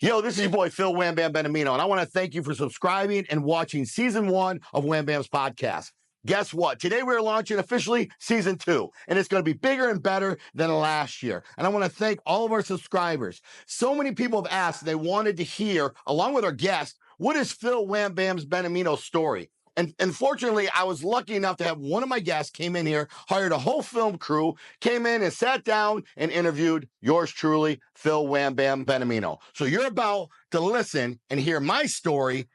Yo, this is your boy, Phil Wam Bam Beniamino, and I want to thank you for subscribing and watching Season 1 of Wam Bam's podcast. Guess what? Today we're launching officially Season 2, and it's going to be bigger and better than last year. And I want to thank all of our subscribers. So many people have asked, they wanted to hear, along with our guest, what is Phil Wam Bam's Beniamino's story? And fortunately, I was lucky enough to have one of my guests came in here, hired a whole film crew, came in and sat down and interviewed yours truly, Phil Wam Bam Beniamino. So you're about to listen and hear my story,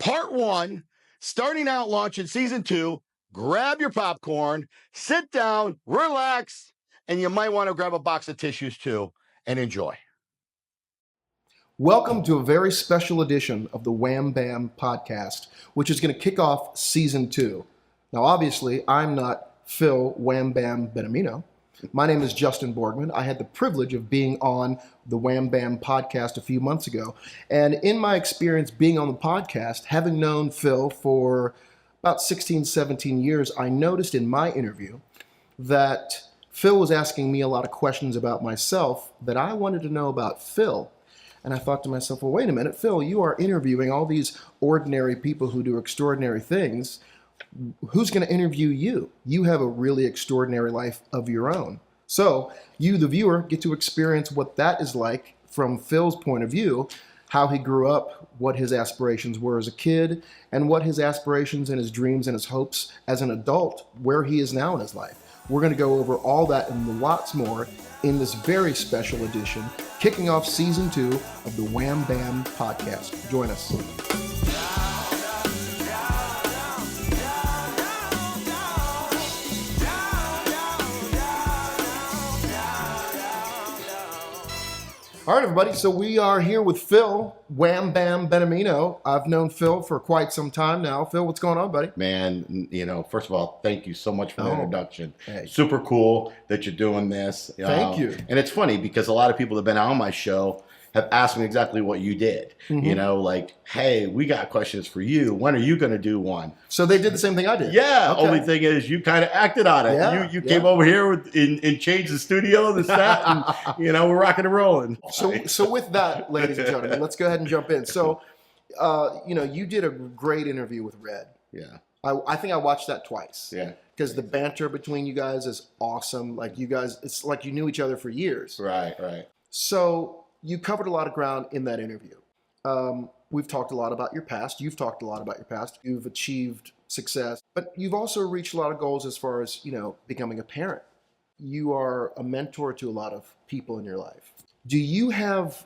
part 1, starting out launching Season 2. Grab your popcorn, sit down, relax, and you might want to grab a box of tissues too, and enjoy. Welcome to a very special edition of the Wam Bam podcast, which is going to kick off Season 2. Now, obviously, I'm not Phil Wam Bam Beniamino. My name is Justin Borgman. I had the privilege of being on the Wam Bam podcast a few months ago. And in my experience being on the podcast, having known Phil for about 16, 17 years, I noticed in my interview that Phil was asking me a lot of questions about myself that I wanted to know about Phil. And I thought to myself, well, wait a minute, Phil, you are interviewing all these ordinary people who do extraordinary things. Who's going to interview you? You have a really extraordinary life of your own. So you, the viewer, get to experience what that is like from Phil's point of view, how he grew up, what his aspirations were as a kid, and what his aspirations and his dreams and his hopes as an adult, where he is now in his life. We're going to go over all that and lots more in this very special edition, kicking off Season 2 of the Wam Bam podcast. Join us. All right, everybody. So we are here with Phil Wam Bam Beniamino. I've known Phil for quite some time now. Phil, what's going on, buddy? Man, first of all, thank you so much for the introduction. Hey. Super cool that you're doing this. Thank you. And it's funny because a lot of people that have been on my show have asked me exactly what you did. Mm-hmm. Like, hey, we got questions for you. When are you going to do one? So they did the same thing I did. Yeah. Okay. Only thing is you kind of acted on it. Yeah, You came over here and changed the studio, the set, and, we're rocking and rolling. So with that, ladies and gentlemen, let's go ahead and jump in. So, you did a great interview with Red. Yeah. I think I watched that twice. Yeah. Because the banter between you guys is awesome. Like you guys, it's like you knew each other for years. Right. So you covered a lot of ground in that interview. We've talked a lot about your past. You've talked a lot about your past. You've achieved success, but you've also reached a lot of goals as far as, becoming a parent. You are a mentor to a lot of people in your life. Do you have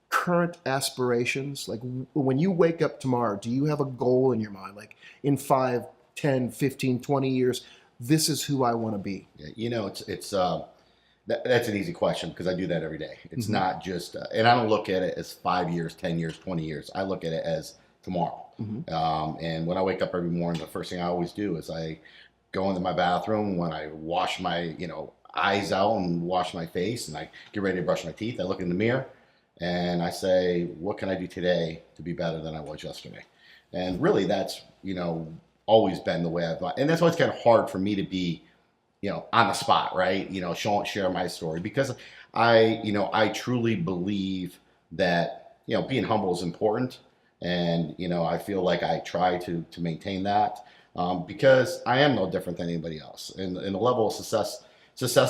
current aspirations? Like when you wake up tomorrow, do you have a goal in your mind? Like in 5, 10, 15, 20 years, this is who I want to be. Yeah, that's an easy question because I do that every day. It's not just, and I don't look at it as 5 years, 10 years, 20 years. I look at it as tomorrow. And when I wake up every morning, the first thing I always do is I go into my bathroom. When I wash my, eyes out and wash my face and I get ready to brush my teeth, I look in the mirror and I say, what can I do today to be better than I was yesterday? And really that's, always been the way I've gone. And that's why it's kind of hard for me to be, on the spot, right? Share my story because I truly believe that, being humble is important. And, I feel like I try to maintain that because I am no different than anybody else. And the level of success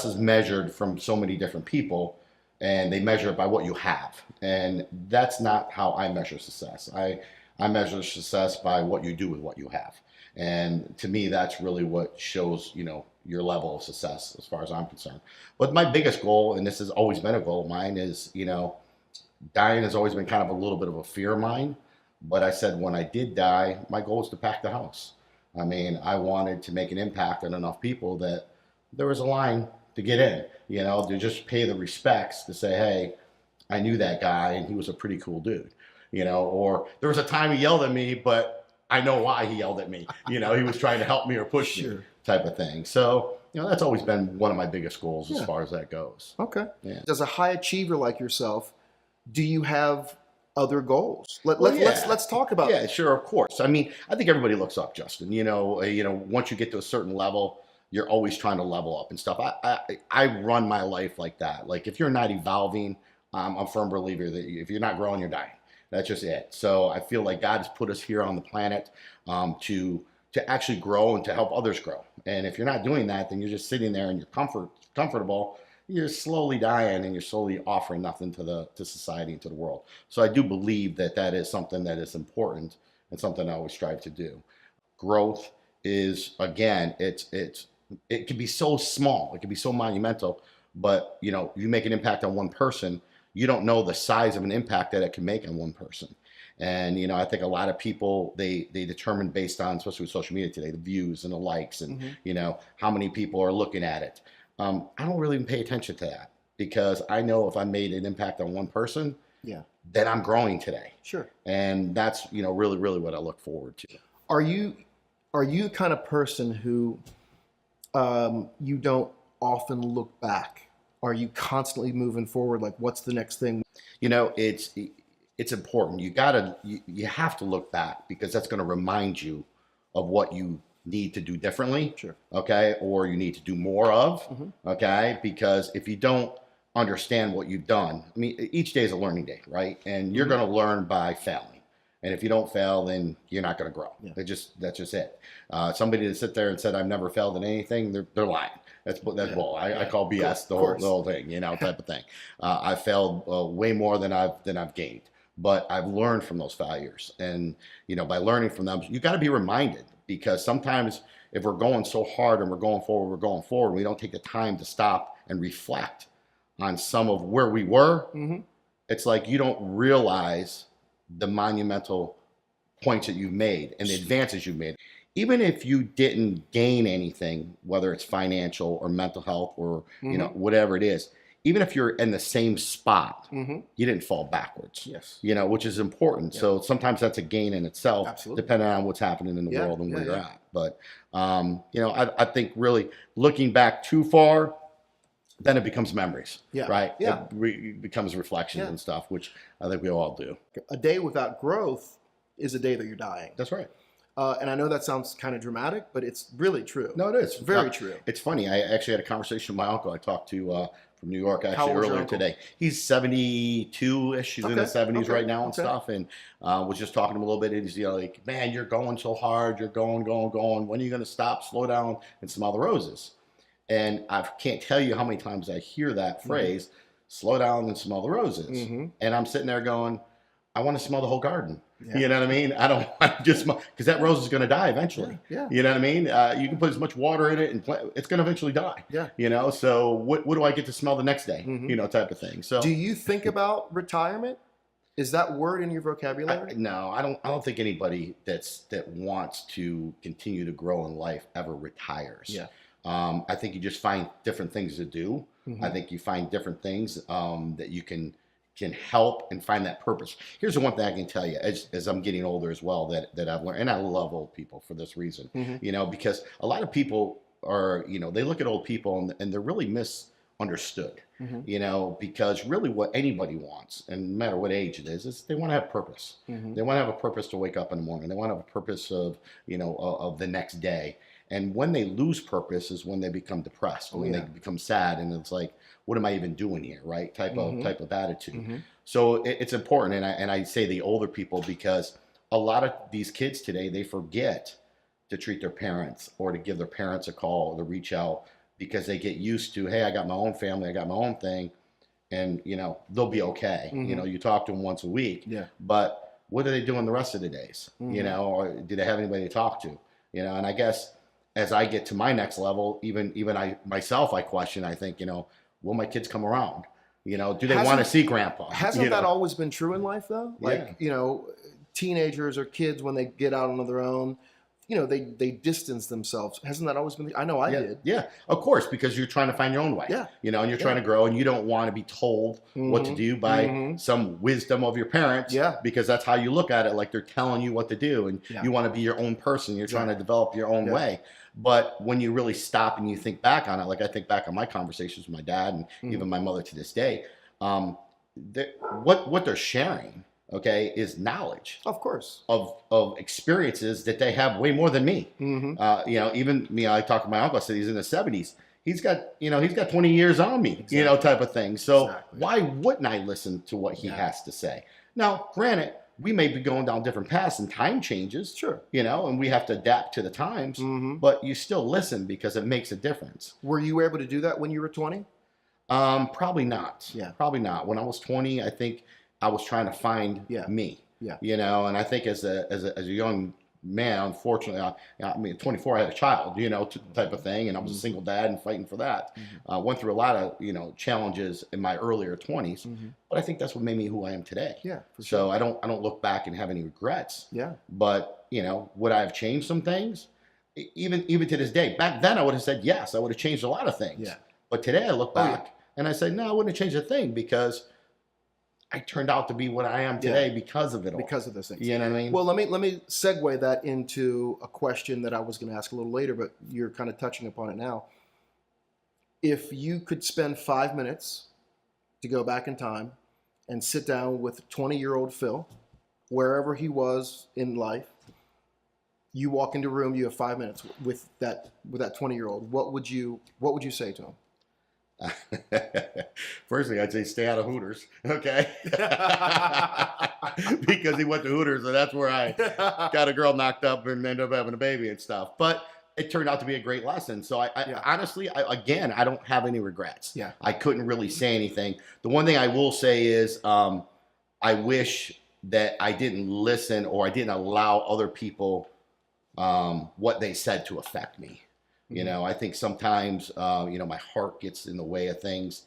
is measured from so many different people and they measure it by what you have. And that's not how I measure success. I measure success by what you do with what you have. And to me, that's really what shows, your level of success as far as I'm concerned. But my biggest goal, and this has always been a goal of mine, is, dying has always been kind of a little bit of a fear of mine. But I said when I did die, my goal is to pack the house. I mean, I wanted to make an impact on enough people that there was a line to get in, to just pay the respects to say, hey, I knew that guy and he was a pretty cool dude, or there was a time he yelled at me, but I know why he yelled at me. He was trying to help me or push me type of thing. So, that's always been one of my biggest goals as far as that goes. Okay. Yeah. As a high achiever like yourself, do you have other goals? Let's talk about that. Yeah, that. Sure, of course. I mean, I think everybody looks up, Justin. Once you get to a certain level, you're always trying to level up and stuff. I run my life like that. Like if you're not evolving, I'm a firm believer that if you're not growing, you're dying. That's just it. So I feel like God has put us here on the planet to actually grow and to help others grow. And if you're not doing that, then you're just sitting there and you're comfortable. You're slowly dying and you're slowly offering nothing to society and to the world. So I do believe that is something that is important and something I always strive to do. Growth is, again, it can be so small, it can be so monumental, but you make an impact on one person, you don't know the size of an impact that it can make on one person. And I think a lot of people they determine based on, especially with social media today, the views and the likes and how many people are looking at it. I don't really even pay attention to that, because I know if I made an impact on one person, then I'm growing today. Sure. And that's really, really what I look forward to. Are you the kind of person who you don't often look back? Are you constantly moving forward? Like, what's the next thing? It's important. You have to look back, because that's going to remind you of what you need to do differently. Sure. Okay. Or you need to do more of. Okay. Because if you don't understand what you've done, I mean, each day is a learning day, right? And you're going to learn by failing. And if you don't fail, then you're not going to grow. Yeah. That's just it. Somebody that sit there and said, I've never failed in anything, they're lying. That's bull. I call BS the whole thing, type of thing. I failed way more than I've gained, but I've learned from those failures. And, by learning from them, you got to be reminded, because sometimes if we're going so hard and we're going forward, we don't take the time to stop and reflect on some of where we were. It's like you don't realize the monumental points that you've made and the advances you've made. Even if you didn't gain anything, whether it's financial or mental health or whatever it is, even if you're in the same spot, you didn't fall backwards. Yes. Which is important. Yeah. So sometimes that's a gain in itself. Absolutely. Depending on what's happening in the world and where you're at. But I think really looking back too far, then it becomes memories. Yeah. Right. Yeah. It becomes reflections and stuff, which I think we all do. A day without growth is a day that you're dying. That's right. And I know that sounds kind of dramatic, but it's really true. No, it is. Very true. It's funny. I actually had a conversation with my uncle. I talked to from New York actually earlier today. He's 72-ish. He's in the 70s right now and stuff. And was just talking to him a little bit. And he's like, man, you're going so hard. You're going. When are you going to stop, slow down, and smell the roses? And I can't tell you how many times I hear that phrase, slow down and smell the roses. And I'm sitting there going, I want to smell the whole garden. Yeah. You know what I mean? I don't want to just, because that rose is going to die eventually. Yeah. You know what I mean? You can put as much water in it and it's going to eventually die. Yeah. So what do I get to smell the next day? Type of thing. So, do you think about retirement? Is that word in your vocabulary? No, I don't think anybody that wants to continue to grow in life ever retires. Yeah. I think you just find different things to do. I think you find different things that you can help and find that purpose. Here's the one thing I can tell you as I'm getting older as well that I've learned, and I love old people for this reason, because a lot of people are, they look at old people and they're really misunderstood, because really what anybody wants, and no matter what age it is they want to have purpose. They want to have a purpose to wake up in the morning. They want to have a purpose of, of the next day. And when they lose purpose is when they become depressed, when they become sad, and it's like, what am I even doing here, right? Type of attitude. So it's important, and I say the older people, because a lot of these kids today, they forget to treat their parents or to give their parents a call or to reach out, because they get used to, hey, I got my own family, I got my own thing, and they'll be okay. You talk to them once a week, but what are they doing the rest of the days? Or do they have anybody to talk to? And I guess as I get to my next level, even I myself, I question, I think, will my kids come around? Do they want to see grandpa? Hasn't that always been true in life though? Like, teenagers or kids, when they get out on their own, they distance themselves. Hasn't that always been? I know I did. Yeah, of course, because you're trying to find your own way. Yeah. And you're trying to grow, and you don't want to be told what to do by some wisdom of your parents. Yeah. Because that's how you look at it, like they're telling you what to do, and you want to be your own person. You're trying to develop your own way. But when you really stop and you think back on it, like I think back on my conversations with my dad and even my mother to this day, what they're sharing, is knowledge. Of course. Of experiences that they have way more than me. Even me, I talked to my uncle, I said he's in his 70s. he's got 20 years on me, Exactly. type of thing. So Exactly. why wouldn't I listen to what he has to say? Now, granted, we may be going down different paths and time changes, Sure. and we have to adapt to the times, but you still listen because it makes a difference. Were you able to do that when you were 20? Probably not. Yeah. Probably not. When I was 20, I think I was trying to find me. Yeah. And I think as a young man, unfortunately, I mean, at 24, I had a child, type of thing, and I was a single dad and fighting for that. Went through a lot of, challenges in my earlier 20s, but I think that's what made me who I am today. Yeah. For So sure. I don't look back and have any regrets. Yeah. But, would I have changed some things? Even to this day. Back then, I would have said yes. I would have changed a lot of things. Yeah. But today, I look back and I say, no, I wouldn't have changed a thing because I turned out to be what I am today because of it all. Because of those things. You know what I mean? Well, let me segue that into a question that I was going to ask a little later, but you're kind of touching upon it now. If you could spend 5 minutes to go back in time and sit down with 20-year-old Phil, wherever he was in life, you walk into a room, you have 5 minutes with that 20-year-old. What would you say to him? First thing I'd say, stay out of Hooters, okay? Because he went to Hooters, and that's where I got a girl knocked up and ended up having a baby and stuff. But it turned out to be a great lesson. So I honestly, I don't have any regrets. Yeah. I couldn't really say anything. The one thing I will say is I wish that I didn't listen or I didn't allow other people what they said to affect me. I think sometimes, my heart gets in the way of things.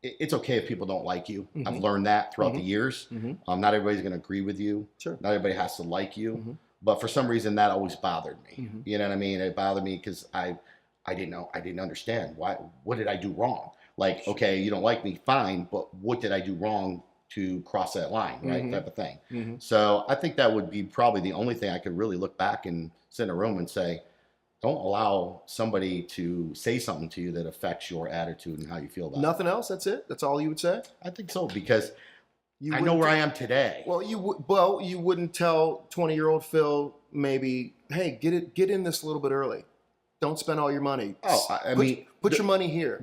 It's okay if people don't like you. I've learned that throughout the years. Not everybody's going to agree with you. Sure. Not everybody has to like you. But for some reason, that always bothered me. You know what I mean? It bothered me because I didn't understand what did I do wrong? Like, okay, you don't like me, fine, but what did I do wrong to cross that line, right? Type of thing. So I think that would be probably the only thing I could really look back and sit in a room and say, don't allow somebody to say something to you that affects your attitude and how you feel about it. Nothing else? That's it? That's all you would say? I think so, because I know wouldn't where I am today. Well, you wouldn't tell 20-year-old Phil maybe, hey, get in this a little bit early. Don't spend all your money. Oh, I mean, put your money here.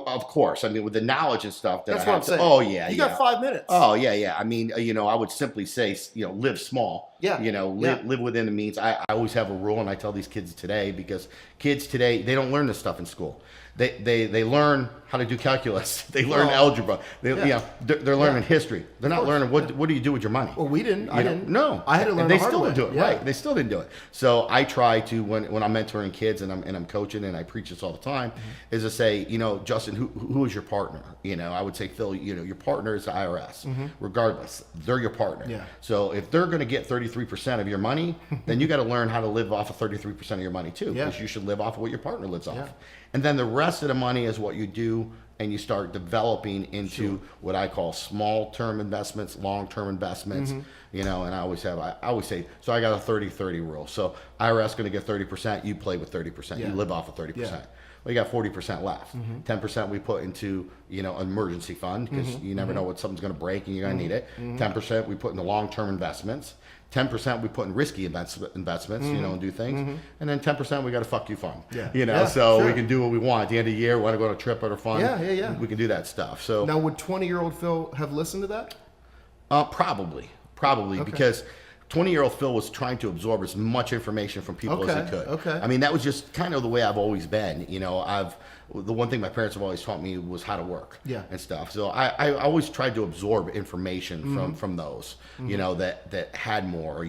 Of course. I mean, with the knowledge and stuff. That's what I'm saying. Oh, yeah. You got 5 minutes. Oh, yeah. I mean, I would simply say, live small. Yeah. Live within the means. I always have a rule, and I tell these kids today, because kids today, they don't learn this stuff in school. They learn how to do calculus. They learn algebra. They're learning history. They're not learning what do you do with your money. Well, we didn't. I didn't. No, I had to learn. And they the hard still way. didn't do it. Yeah. Right? They still didn't do it. So I try to when I'm mentoring kids and I'm coaching, and I preach this all the time, is to say, Justin, who is your partner? I would say, Phil, your partner is the IRS. Regardless, they're your partner. Yeah. So if they're going to get 33% of your money, then you got to learn how to live off of 33% of your money too, because you should live off of what your partner lives off. And then the rest of the money is what you do, and you start developing into what I call small-term investments, long-term investments. And I always say, so I got a 30-30 rule. So IRS going to get 30%, you play with 30%, you live off of 30%. Well, you got 40% left. 10% we put into, an emergency fund, because you never know what something's going to break and you're going to need it. 10% we put into long-term investments. 10% we put in risky investments, and do things. And then 10% we got a fuck you fund. So we can do what we want. At the end of the year, we want to go on a trip or a fund. We can do that stuff. So now, would 20-year-old Phil have listened to that? Probably, because 20-year-old Phil was trying to absorb as much information from people as he could. I mean, that was just kind of the way I've always been. The one thing my parents have always taught me was how to work and stuff. So I always tried to absorb information from those, that had more,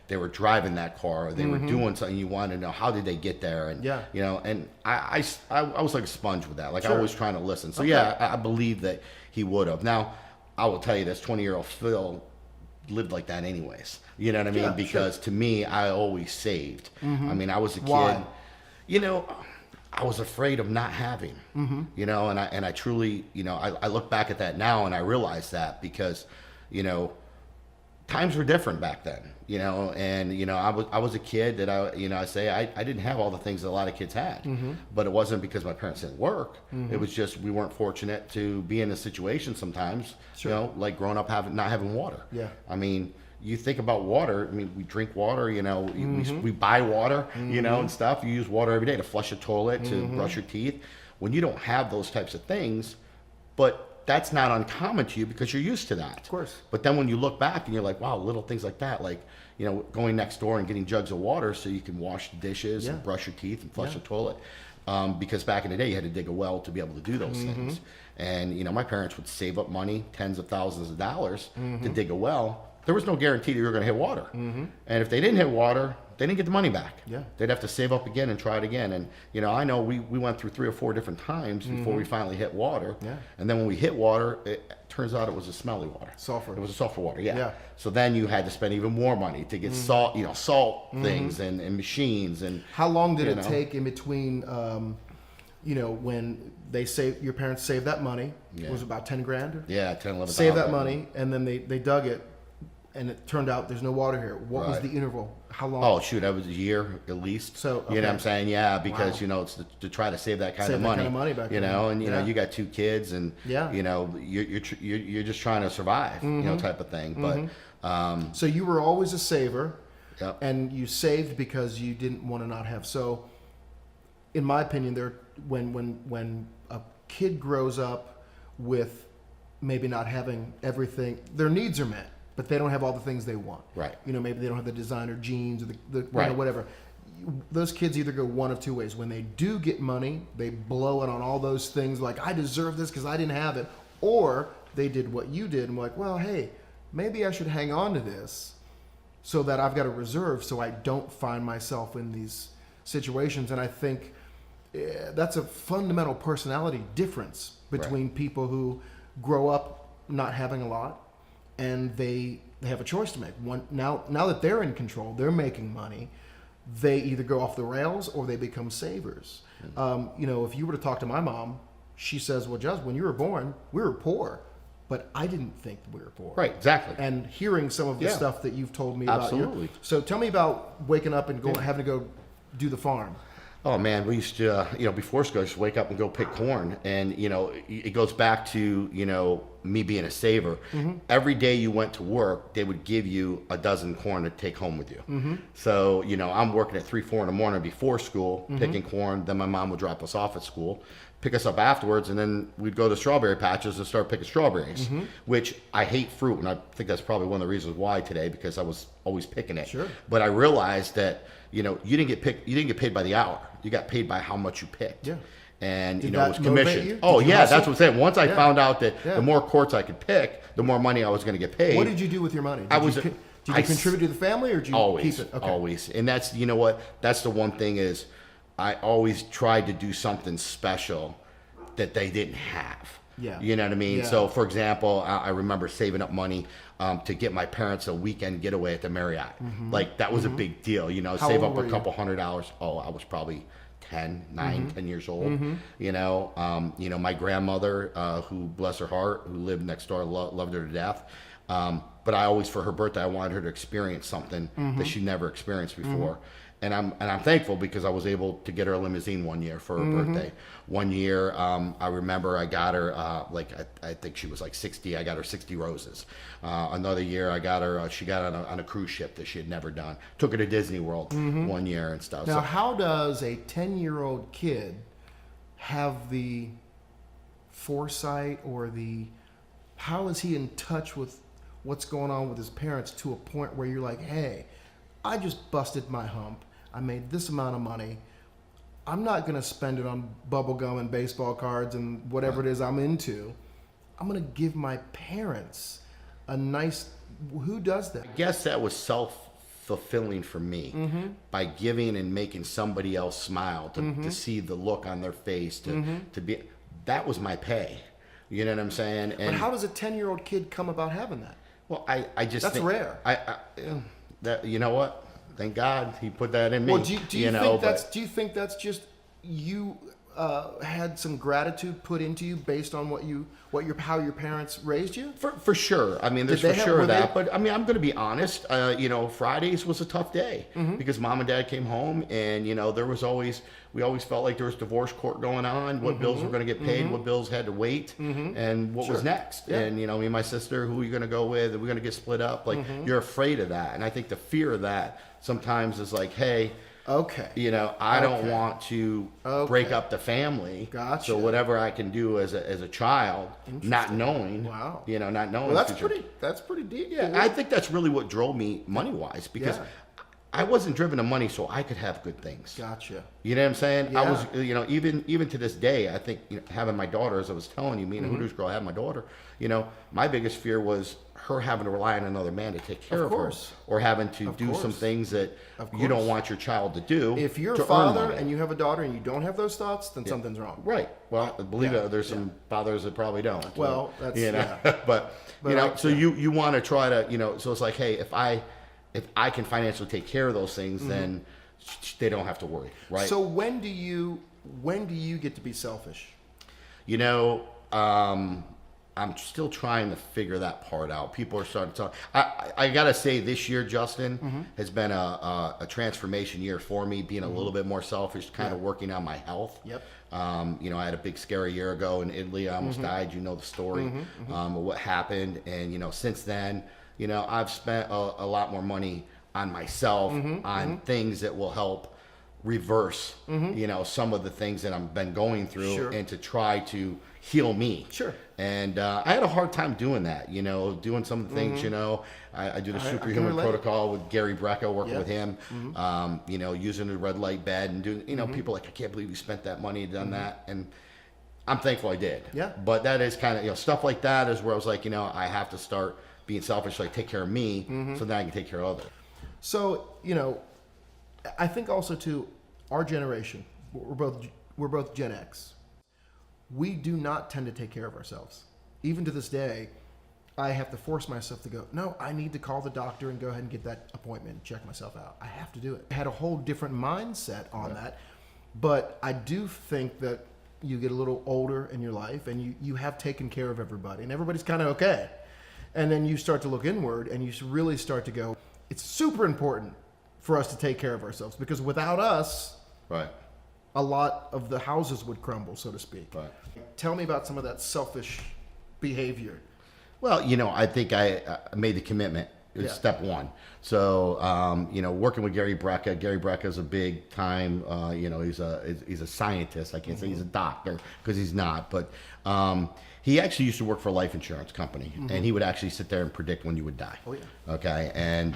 they were driving that car, or they were doing something, you wanted to know, how did they get there? And, and I was like a sponge with that. Like, I was trying to listen. So I believe that he would have. Now, I will tell you this, 20-year-old Phil lived like that anyways. You know what I mean? Because to me, I always saved. I mean, I was a kid. Why? I was afraid of not having, and I truly, I look back at that now and I realize that, because, times were different back then, and, I was a kid that I didn't have all the things that a lot of kids had, but it wasn't because my parents didn't work. It was just, we weren't fortunate to be in a situation sometimes, like growing up not having water. I mean, you think about water. I mean, we drink water, we buy water, and stuff. You use water every day to flush a toilet, to brush your teeth. When you don't have those types of things, but that's not uncommon to you because you're used to that. Of course. But then when you look back and you're like, wow, little things like that, like, going next door and getting jugs of water so you can wash the dishes and brush your teeth and flush the toilet. Because back in the day, you had to dig a well to be able to do those things. And, my parents would save up money, tens of thousands of dollars to dig a well. There was no guarantee that you were going to hit water. And if they didn't hit water, they didn't get the money back. Yeah. They'd have to save up again and try it again. And, I know we went through 3 or 4 different times before we finally hit water. Yeah. And then when we hit water, it turns out it was a smelly water. Sulfur. It was a sulfur water, yeah. Yeah. So then you had to spend even more money to get salt, salt things and machines. And how long did it take in between, when your parents saved that money? Yeah. It was about 10 grand? Yeah, 10, 11. Saved that money, and then they dug it, and it turned out there's no water here. What was the interval? How long? Oh, shoot, that was a year at least. So, okay. You know what I'm saying? Yeah, because, it's to try to save that kind of money. Back then. And, you got 2 kids and, you're just trying to survive, type of thing. But, so you were always a saver. Yep. And you saved because you didn't want to not have. So, in my opinion, when a kid grows up with maybe not having everything, their needs are met, but they don't have all the things they want. Right. Maybe they don't have the designer jeans or the right. Whatever. Those kids either go one of 2 ways. When they do get money, they blow it on all those things like, I deserve this because I didn't have it. Or they did what you did and were like, well, hey, maybe I should hang on to this so that I've got a reserve so I don't find myself in these situations. And I think that's a fundamental personality difference between people who grow up not having a lot and they have a choice to make. Now that they're in control, they're making money, they either go off the rails or they become savers. If you were to talk to my mom, she says, well, Juz, when you were born, we were poor, but I didn't think we were poor. Right, exactly. And hearing some of the stuff that you've told me about. Absolutely. So tell me about waking up and having to go do the farm. Oh man, we used to, before school, I used to wake up and go pick corn. And, it goes back to, me being a saver. Every day you went to work, they would give you a dozen corn to take home with you. So, I'm working at 3, 4 in the morning before school, picking corn. Then my mom would drop us off at school, pick us up afterwards, and then we'd go to strawberry patches and start picking strawberries, which I hate fruit. And I think that's probably one of the reasons why today, because I was always picking it. Sure. But I realized that, you didn't get paid by the hour. You got paid by how much you picked. Yeah. And, it was commission. Oh, yeah, that's what I'm saying. Once I found out that the more quarts I could pick, the more money I was going to get paid. What did you do with your money? Did you contribute to the family or did you keep it? Okay. Always. And that's, that's the one thing is I always tried to do something special that they didn't have. Yeah. You know what I mean? Yeah. So, for example, I remember saving up money to get my parents a weekend getaway at the Marriott. Like, that was a big deal, How save old up a were couple $100. Oh, I was probably 10 years old. My grandmother, who, bless her heart, who lived next door, loved her to death. But I always, for her birthday, I wanted her to experience something that she never experienced before. And I'm thankful because I was able to get her a limousine one year for her birthday. One year, I remember I got her I think she was like 60. I got her 60 roses. Another year, I got her. She got on a cruise ship that she had never done. Took her to Disney World one year and stuff. Now, how does a 10-year-old kid have the foresight or how is he in touch with what's going on with his parents to a point where you're like, hey, I just busted my hump. I made this amount of money. I'm not going to spend it on bubble gum and baseball cards and whatever it is I'm into. I'm going to give my parents a nice... Who does that? I guess that was self-fulfilling for me. By giving and making somebody else smile, to see the look on their face, to be... That was my pay. You know what I'm saying? But how does a 10-year-old kid come about having that? Well, I just That's think... rare. That, you know what? Thank God he put that in me. Well, do you think that's just you? had some gratitude put into you based on how your parents raised you? For sure. I mean, there's Did they for have- sure were that. they- But I mean, I'm going to be honest. Fridays was a tough day because mom and dad came home, and there was we always felt like there was divorce court going on. What bills were going to get paid, what bills had to wait, and what was next. Yeah. And me and my sister, who are you going to go with? Are we going to get split up? Like you're afraid of that, and I think the fear of that sometimes is like, hey. Okay. I don't want to break up the family. Gotcha. So whatever I can do as a child, not knowing. Wow. Not knowing. Well, the future. that's pretty deep. Yeah, I think that's really what drove me money-wise because I wasn't driven to money so I could have good things. Gotcha. You know what I'm saying? Yeah. I was, even to this day, I think having my daughter, as I was telling you, me and the Hooters girl had my daughter. My biggest fear was her having to rely on another man to take care of her, or having to do some things that you don't want your child to do. If you're to a father earn money. and you have a daughter and you don't have those thoughts, then something's wrong. Right. Well, believe it, there's some fathers that probably don't. Well, that's but so you want to try to so it's like, hey, if I can financially take care of those things, then they don't have to worry, right? So when do you get to be selfish? I'm still trying to figure that part out. People are starting to talk. I gotta say, this year, Justin, has been a transformation year for me, being a little bit more selfish, kind of working on my health. Yep. I had a big scary year ago in Italy. I almost died. You know the story of what happened. And, since then, I've spent a lot more money on myself, on things that will help reverse, some of the things that I've been going through and to try to heal me. Sure. And I had a hard time doing that, doing some of the things, I do the superhuman protocol with Gary Brecka, working with him, using the red light bed and doing, people like, I can't believe you spent that money, done that. And I'm thankful I did. Yeah. But that is kind of, stuff like that is where I was like, I have to start being selfish, like take care of me so that I can take care of others. So, I think also too, our generation, we're both Gen X. We do not tend to take care of ourselves. Even to this day, I have to force myself to go, no, I need to call the doctor and go ahead and get that appointment and check myself out. I have to do it. I had a whole different mindset on that. But I do think that you get a little older in your life and you have taken care of everybody and everybody's kind of okay. And then you start to look inward and you really start to go, it's super important for us to take care of ourselves because without us, right, a lot of the houses would crumble, so to speak. Right. Tell me about some of that selfish behavior. Well, I think I made the commitment. It was step one. So, working with Gary Brecka. Gary Brecka is a big time. He's a scientist. I can't say he's a doctor because he's not. But he actually used to work for a life insurance company, and he would actually sit there and predict when you would die. Oh yeah. Okay, and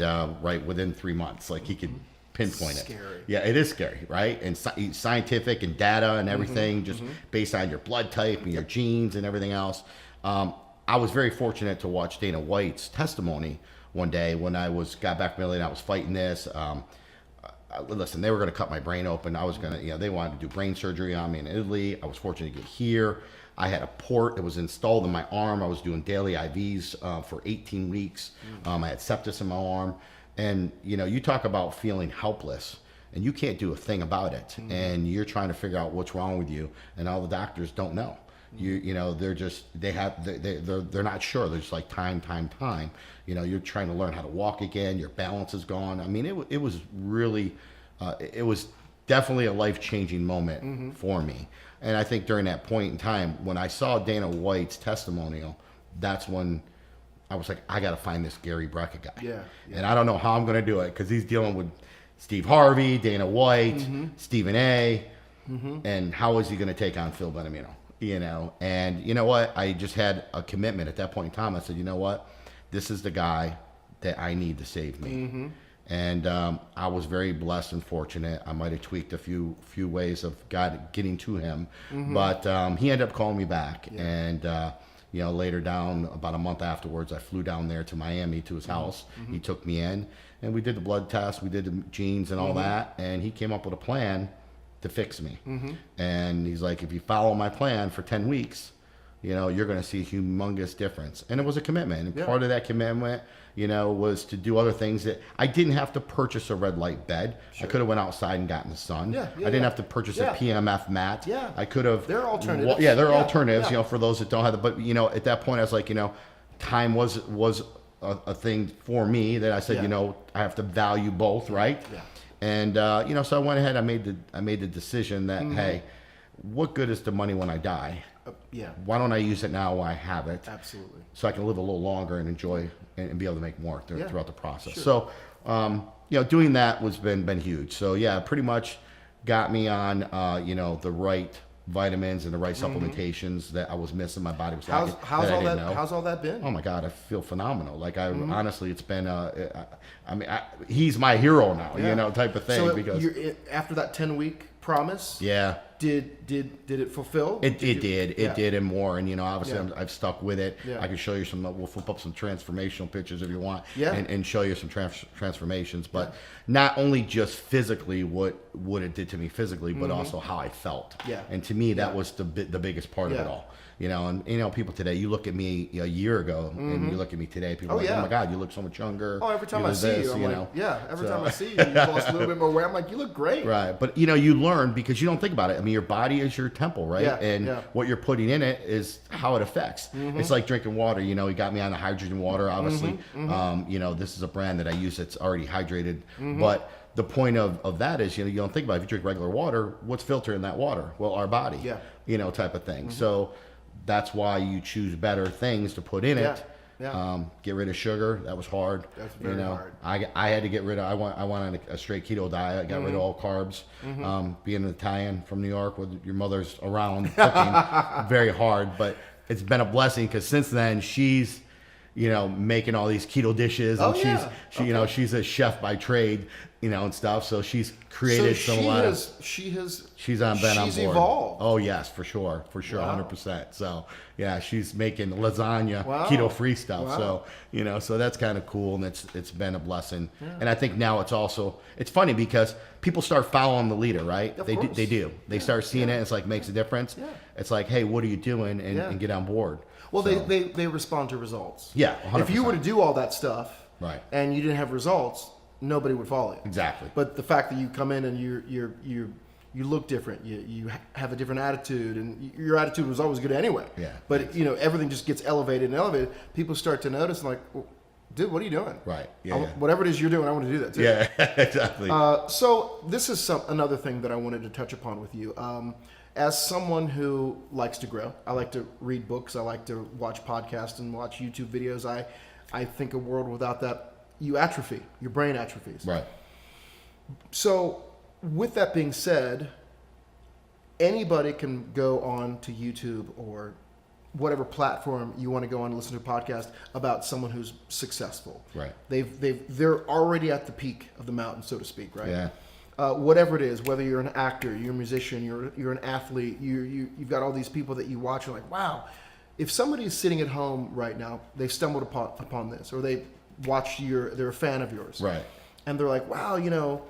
within 3 months, like he could pinpoint it. Scary. Yeah, it is scary, right? And scientific and data and everything, just based on your blood type and your genes and everything else. I was very fortunate to watch Dana White's testimony one day when I got back from Italy and I was fighting this. Listen, they were going to cut my brain open. I was going to, they wanted to do brain surgery on me in Italy. I was fortunate to get here. I had a port that was installed in my arm. I was doing daily IVs for 18 weeks. I had sepsis in my arm. And, you talk about feeling helpless and you can't do a thing about it. And you're trying to figure out what's wrong with you. And all the doctors don't know. They're not sure. They're just like time. You're trying to learn how to walk again. Your balance is gone. I mean, it was really, it was definitely a life-changing moment for me. And I think during that point in time, when I saw Dana White's testimonial, that's when I was like, I got to find this Gary Brecka guy. Yeah. And I don't know how I'm going to do it because he's dealing with Steve Harvey, Dana White, Stephen A. And how is he going to take on Phil Beniamino? And you know what? I just had a commitment at that point in time. I said, you know what? This is the guy that I need to save me. And I was very blessed and fortunate. I might have tweaked a few ways of God getting to him, but he ended up calling me back. Yeah. And later down, about a month afterwards, I flew down there to Miami to his house. He took me in, and we did the blood test, we did the genes and all that, and he came up with a plan to fix me. And he's like, if you follow my plan for 10 weeks, you're going to see a humongous difference. And it was a commitment. And part of that commitment, was to do other things that I didn't have to purchase a red light bed. Sure. I could have went outside and gotten the sun. I didn't have to purchase a PMF mat. I could have. There are alternatives. There are alternatives, for those that don't have the, but at that point I was like, time was a thing for me that I said, I have to value both, right? And so I went ahead. I made the decision that hey, what good is the money when I die? Why don't I use it now while I have it? Absolutely. So I can live a little longer and enjoy and be able to make more throughout the process. Sure. So doing that was been huge. So pretty much got me on the right vitamins and the right supplementations that I was missing. My body was lacking. How's all that been? Oh my God, I feel phenomenal. Like honestly, it's been. He's my hero now. Type of thing. So because after that 10-week promise. Did it fulfill? It did, and more. And obviously, I've stuck with it. I can show you some. We'll flip up some transformational pictures if you want, and show you some transformations. But not only just physically what it did to me physically, but also how I felt. And to me, that was the biggest part of it all. And people today, you look at me a year ago, and you look at me today. People are like, oh my God, you look so much younger. Oh, every time I see you, I'm like, every time I see you, you lost a little bit more weight. I'm like, you look great. Right, but you learn because you don't think about it. I mean, your body is your temple, right? And what you're putting in it is how it affects. It's like drinking water. He got me on the hydrogen water, obviously. This is a brand that I use that's already hydrated, but the point of that is, you don't think about it. If you drink regular water, what's filtered in that water? Well, our body, type of thing. So that's why you choose better things to put in it. Get rid of sugar. That was hard. That's very hard. I had to get rid of. I went on a straight keto diet. I got rid of all carbs. Being an Italian from New York, with your mother's around cooking, very hard. But it's been a blessing because since then she's making all these keto dishes, and she's a chef by trade, and stuff. So she's created she's on board. She's evolved. Oh yes, for sure, 100%. So she's making lasagna, keto free stuff. So so that's kind of cool, and it's been a blessing. And I think now it's funny because people start following the leader, right? They do. They start seeing it. It's like makes a difference. It's like, hey, what are you doing, and get on board. Well, they respond to results. 100%. If you were to do all that stuff, right, and you didn't have results, nobody would follow you. Exactly. But the fact that you come in and you look different, you have a different attitude, and your attitude was always good anyway. But everything just gets elevated and elevated. People start to notice, like, well, dude, what are you doing? Right. Whatever it is you're doing, I want to do that too. Yeah. Exactly. So this is another thing that I wanted to touch upon with you. As someone who likes to grow, I like to read books, I like to watch podcasts and watch YouTube videos. I think a world without that, you atrophy, your brain atrophies. Right. So with that being said, anybody can go on to YouTube or whatever platform you want to go on and listen to a podcast about someone who's successful. Right. They're already at the peak of the mountain, so to speak, right? Yeah. Whatever it is, whether you're an actor, you're a musician, you're an athlete, you've got all these people that you watch, you're like, wow, if somebody's sitting at home right now, they've stumbled upon this, or they watched they're a fan of yours. Right. And they're like, wow,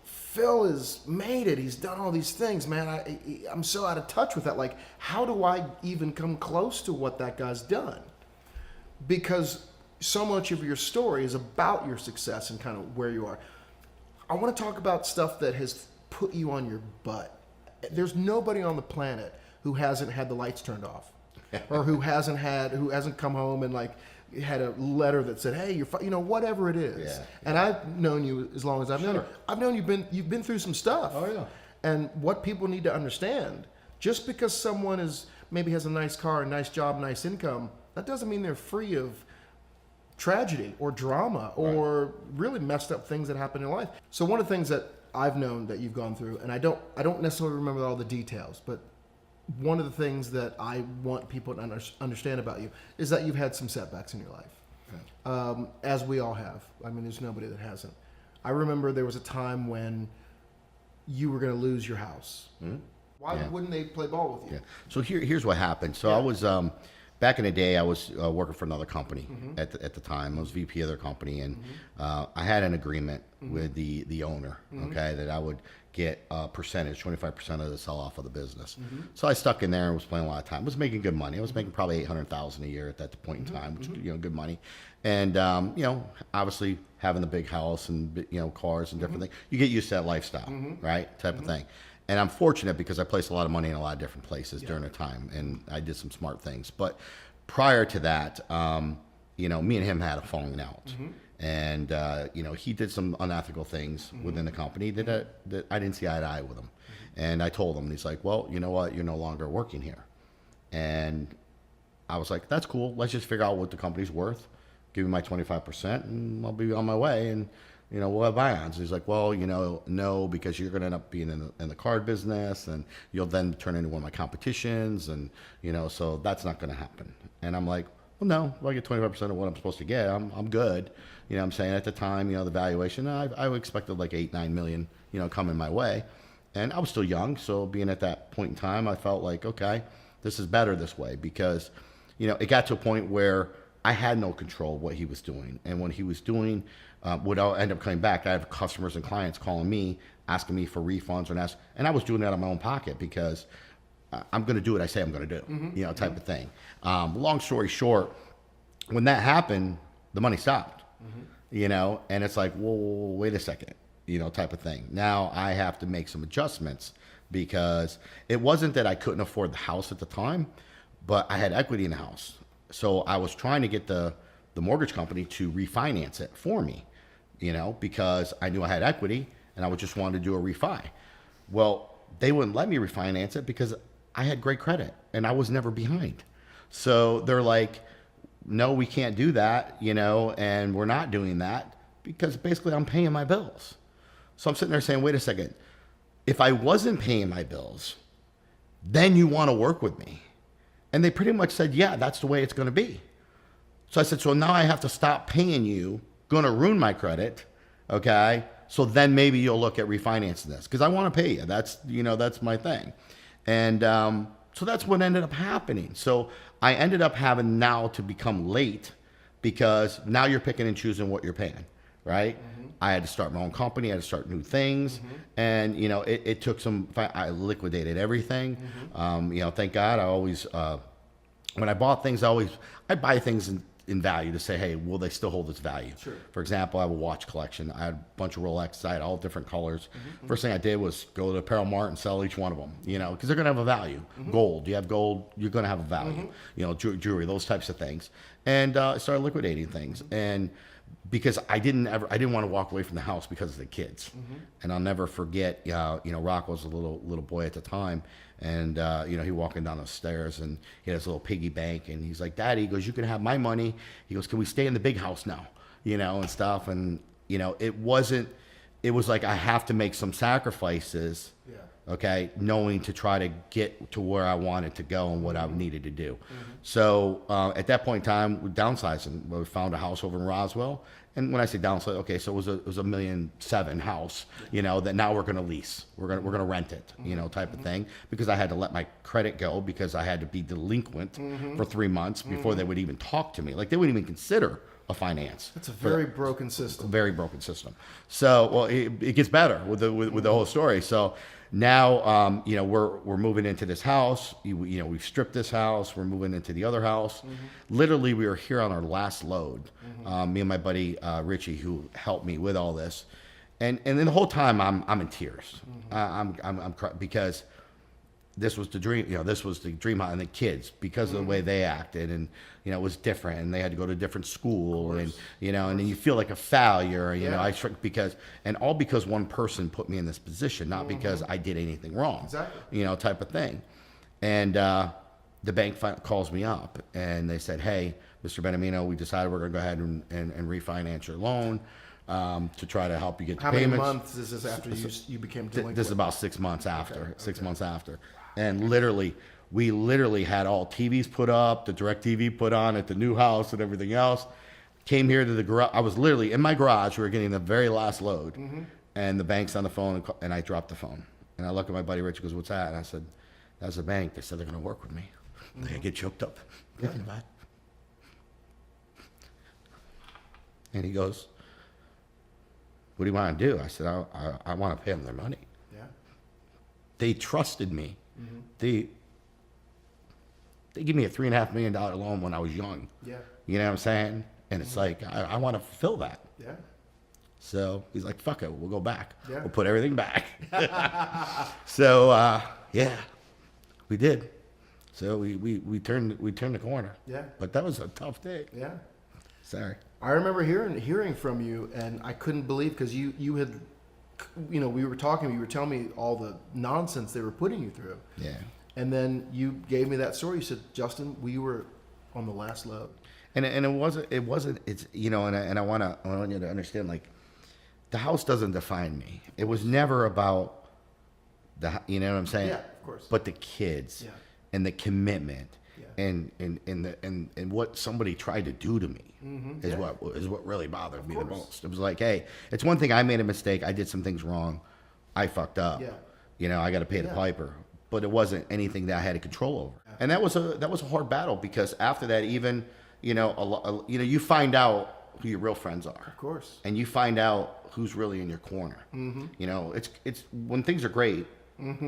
Phil has made it. He's done all these things, man. I'm so out of touch with that. Like, how do I even come close to what that guy's done? Because so much of your story is about your success and kind of where you are. I want to talk about stuff that has put you on your butt. There's nobody on the planet who hasn't had the lights turned off, or who hasn't come home and like had a letter that said, "Hey, whatever it is." Yeah. And I've known you as long as I've known you. I've known you've been through some stuff. Oh yeah. And what people need to understand, just because someone maybe has a nice car, a nice job, nice income, that doesn't mean they're free of tragedy or drama or really messed up things that happen in life. So one of the things that I've known that you've gone through, and I don't necessarily remember all the details, but one of the things that I want people to understand about you is that you've had some setbacks in your life, as we all have. I mean, there's nobody that hasn't. I remember there was a time when you were going to lose your house. Why wouldn't they play ball with you? So here's what happened. So I was back in the day, I was working for another company at the time. I was VP of their company, and I had an agreement with the owner, okay, that I would get a percentage, 25% of the sell off of the business. So I stuck in there and was playing a lot of time. I was making good money. I was making probably $800,000 a year at that point in time, which was, good money. And obviously having the big house and cars and different things, you get used to that lifestyle, right? Type of thing. And I'm fortunate because I placed a lot of money in a lot of different places during the time, and I did some smart things. But prior to that, me and him had a falling out. And, he did some unethical things within the company that I didn't see eye to eye with him. And I told him, and he's like, well, you know what? You're no longer working here. And I was like, that's cool. Let's just figure out what the company's worth. Give me my 25% and I'll be on my way. And, we'll have buy-ons. He's like, well, no, because you're going to end up being in the card business and you'll then turn into one of my competitions. And, so that's not going to happen. And I'm like, well, no, if I get 25% of what I'm supposed to get, I'm good. I'm saying at the time, the valuation, I expected like 8-9 million, coming my way. And I was still young. So being at that point in time, I felt like, okay, this is better this way because, it got to a point where I had no control of what he was doing. And when he was doing, would end up coming back, I have customers and clients calling me, asking me for refunds and I was doing that out of my own pocket because I'm going to do what I say I'm going to do, type of thing. Long story short, when that happened, the money stopped, and it's like, whoa, wait a second, type of thing. Now I have to make some adjustments because it wasn't that I couldn't afford the house at the time, but I had equity in the house. So I was trying to get the mortgage company to refinance it for me, because I knew I had equity and I would just want to do a refi. Well, they wouldn't let me refinance it because I had great credit and I was never behind. So they're like, no, we can't do that, and we're not doing that because basically I'm paying my bills. So I'm sitting there saying, wait a second, if I wasn't paying my bills, then you want to work with me. And they pretty much said, yeah, that's the way it's going to be. So I said, so now I have to stop paying you, going to ruin my credit, okay? So then maybe you'll look at refinancing this because I want to pay you. That's, that's my thing. And so that's what ended up happening. So I ended up having now to become late because now you're picking and choosing what you're paying, right? I had to start my own company. I had to start new things. And, it took I liquidated everything. Thank God I always, when I bought things, I buy things in value to say, hey, will they still hold its value? Sure. For example, I have a watch collection. I had a bunch of Rolexes. I had all different colors. First thing I did was go to Apparel Mart and sell each one of them, because they're going to have a value. Gold, you have gold, you're going to have a value. Jewelry, those types of things. And I started liquidating things. And because I didn't want to walk away from the house because of the kids. And I'll never forget, Rocco was a little boy at the time. And, he walking down the stairs and he had his little piggy bank and he's like, Daddy, he goes, you can have my money. He goes, can we stay in the big house now? And stuff. And, it was like, I have to make some sacrifices. Yeah. Okay. Knowing to try to get to where I wanted to go and what I needed to do. So, at that point in time, we're downsizing. We found a house over in Roswell. And when I say downsize, okay, so it was $1.7 million house, that now we're going to lease. We're going to rent it, type of thing, because I had to let my credit go because I had to be delinquent for 3 months before they would even talk to me. Like they wouldn't even consider a finance. It's a very broken system. Very broken system. So, well, it gets better with the whole story. So now, we're moving into this house. We've stripped this house. We're moving into the other house. Literally, we were here on our last load. Me and my buddy Richie, who helped me with all this, and then the whole time I'm in tears. I'm because this was the dream. This was the dream house, and the kids, because of the way they acted, and it was different, and they had to go to a different school, and and then you feel like a failure. I because one person put me in this position, not because I did anything wrong. Exactly. Type of thing. And the bank calls me up, and they said, "Hey, Mr. Beniamino, we decided we're going to go ahead and refinance your loan." To try to help you get the payments. How many months is this after you became delinquent? This is about 6 months after. Okay. 6 months after. And we literally had all TVs put up, the direct TV put on at the new house and everything else. Came here to the garage. I was literally in my garage. We were getting the very last load. And the bank's on the phone, and I dropped the phone. And I look at my buddy Rich, he goes, what's that? And I said, that's the bank. They said they're going to work with me. I get choked up. And he goes, what do you want to do? I said, I want to pay them their money. Yeah. They trusted me. They gave me a $3.5 million loan when I was young. Yeah. You know what I'm saying? And it's like, I want to fulfill that. Yeah. So he's like, fuck it, we'll go back. Yeah. We'll put everything back. So, yeah, we did. So we turned the corner. Yeah. But that was a tough day. Yeah. Sorry. I remember hearing from you, and I couldn't believe, because you had, we were talking, you were telling me all the nonsense they were putting you through. Yeah. And then you gave me that story. You said, Justin, we were on the last load. And it wasn't, it's, and I want you to understand, like, the house doesn't define me. It was never about you know what I'm saying? Yeah, of course. But the kids and the commitment and what somebody tried to do to me is what really bothered me the most. It was like, hey, it's one thing I made a mistake. I did some things wrong. I fucked up. Yeah. I got to pay the piper. But it wasn't anything that I had control over. And that was a hard battle, because after that, even, you find out who your real friends are. Of course. And you find out who's really in your corner. It's when things are great,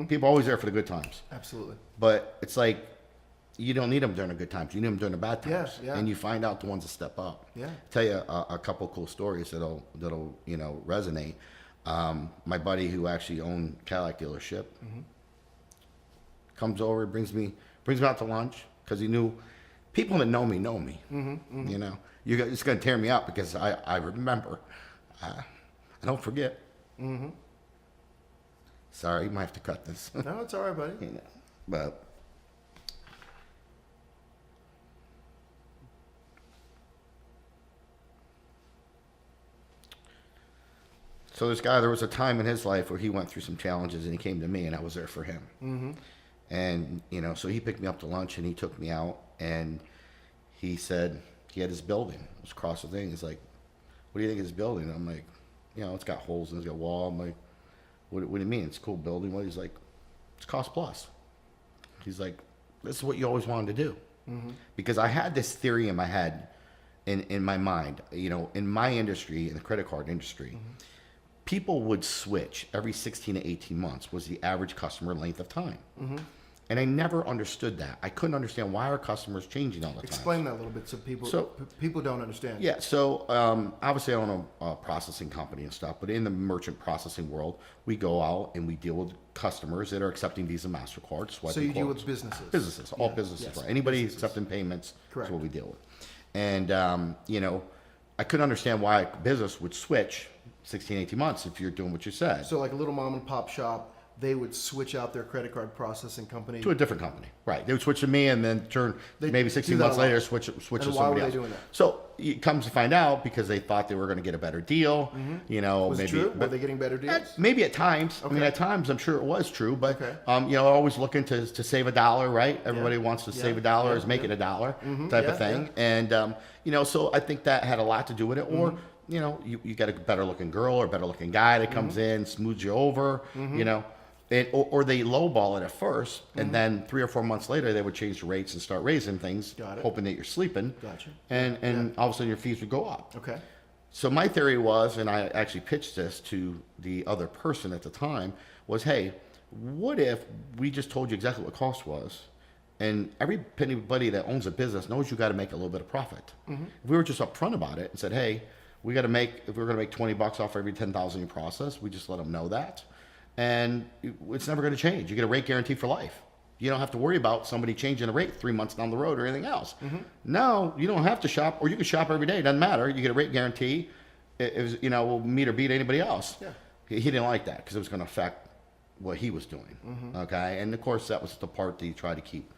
people are always there for the good times. Absolutely. But it's like, you don't need them during the good times. You need them during the bad times. Yeah. And you find out the ones that step up. Yeah. Tell you a couple cool stories that'll resonate. My buddy who actually owned Cadillac dealership comes over, brings me out to lunch, because he knew people that know me. You're just going to tear me up, because I remember. I don't forget. Sorry, you might have to cut this. No, it's all right, buddy. But so this guy, there was a time in his life where he went through some challenges, and he came to me, and I was there for him. And so he picked me up to lunch, and he took me out, and he said he had his building. It was across the thing. He's like, what do you think of this building? And I'm like, it's got holes and it's got a wall. I'm like, what do you mean? It's a cool building. What? He's like, it's cost plus. He's like, this is what you always wanted to do. Because I had this theory in my head, in my mind, in my industry, in the credit card industry, people would switch every 16 to 18 months was the average customer length of time. And I never understood that. I couldn't understand why our customers changing all the time. Explain that a little bit, so people don't understand. Yeah, so obviously I own a processing company and stuff, but in the merchant processing world, we go out and we deal with customers that are accepting Visa, MasterCard, swiping So you deal cards. with businesses? Businesses, all businesses, Yes. right? Anybody Businesses. accepting payments Correct. is what we deal with. And, I couldn't understand why a business would switch 16, 18 months if you're doing what you said. So like a little mom and pop shop, they would switch out their credit card processing company To a different company, right? They would switch to me, and then maybe 16 do that months a lot. later switch to And somebody why were else. they doing that? So it comes to find out because they thought they were going to get a better deal. Was it maybe true? Were they getting better deals? maybe at times. I mean, Okay. at times I'm sure it was true, but Okay. always looking to save a dollar, right? Everybody wants to save a dollar, is make it a dollar type of thing, and so I think that had a lot to do with it. Or you got a better looking girl or better looking guy that comes in, smooths you over, or they lowball it at first, and then 3 or 4 months later they would change the rates and start raising things, Got it. hoping that you're sleeping. Gotcha. And all of a sudden your fees would go up. Okay. So my theory was, and I actually pitched this to the other person at the time, was, hey, what if we just told you exactly what cost was, and anybody that owns a business knows you got to make a little bit of profit. If we were just upfront about it and said, hey, if we're going to make $20 off every 10,000 you process, we just let them know that. And it's never going to change. You get a rate guarantee for life. You don't have to worry about somebody changing a rate 3 months down the road or anything else. No, you don't have to shop, or you can shop every day. It doesn't matter. You get a rate guarantee. Will meet or beat anybody else. Yeah. He didn't like that because it was going to affect what he was doing. Okay. And of course that was the part that he tried to keep,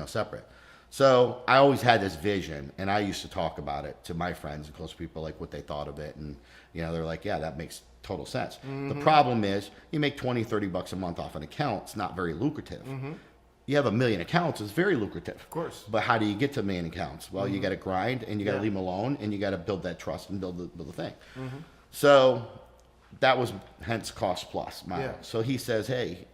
separate. So I always had this vision, and I used to talk about it to my friends and close people, like what they thought of it. And, they're like, yeah, that makes total sense. The problem is you make $20-$30 a month off an account. It's not very lucrative. You have 1 million accounts, it's very lucrative. Of course. But how do you get to 1 million accounts? Well, you got to grind, and you got to leave them alone, and you got to build that trust and build the thing. So that was hence cost plus. Yeah. So he says, hey,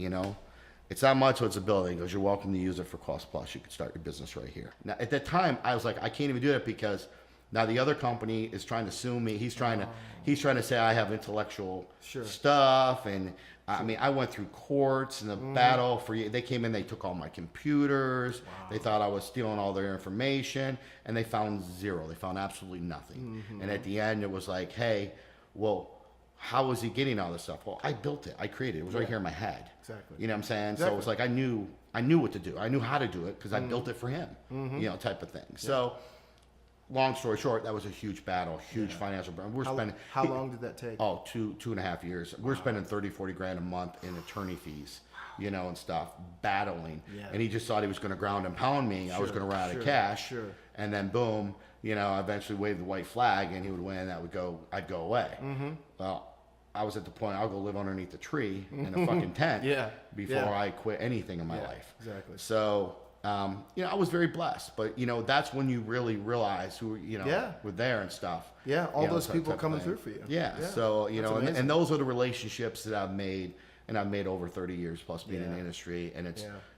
It's not much, but it's a building. He goes, you're welcome to use it for cost plus. You could start your business right here. Now, at that time, I was like, I can't even do that because now the other company is trying to sue me. He's trying to say I have intellectual stuff, and I mean, I went through courts and the battle for. They came in, they took all my computers. Wow. They thought I was stealing all their information, and they found zero. They found absolutely nothing. And at the end, it was like, hey, well, how was he getting all this stuff? Well, I built it. I created it. It was right here in my head. Exactly. You know what I'm saying? Exactly. So it was like I knew what to do. I knew how to do it because I built it for him. You know, type of thing. Yeah. So, long story short, that was a huge battle, huge financial burden. We're spending. How long did that take? Oh, 2.5 years. We're spending 30-40 grand a month in attorney fees, you know, and stuff, battling. Yeah. And he just thought he was going to ground and pound me. I was going to run out of cash. And then boom, you know, I eventually waved the white flag, and he would win. I'd go away. Well, I was at the point I'll go live underneath the tree in a fucking tent before I quit anything in my life. Exactly. So, you know, I was very blessed, but you know, that's when you really realize who, you know, were there and stuff. Yeah. All those people coming through for you. Yeah. So, you know, and those are the relationships that I've made, and I've made over 30 years plus being in the industry. And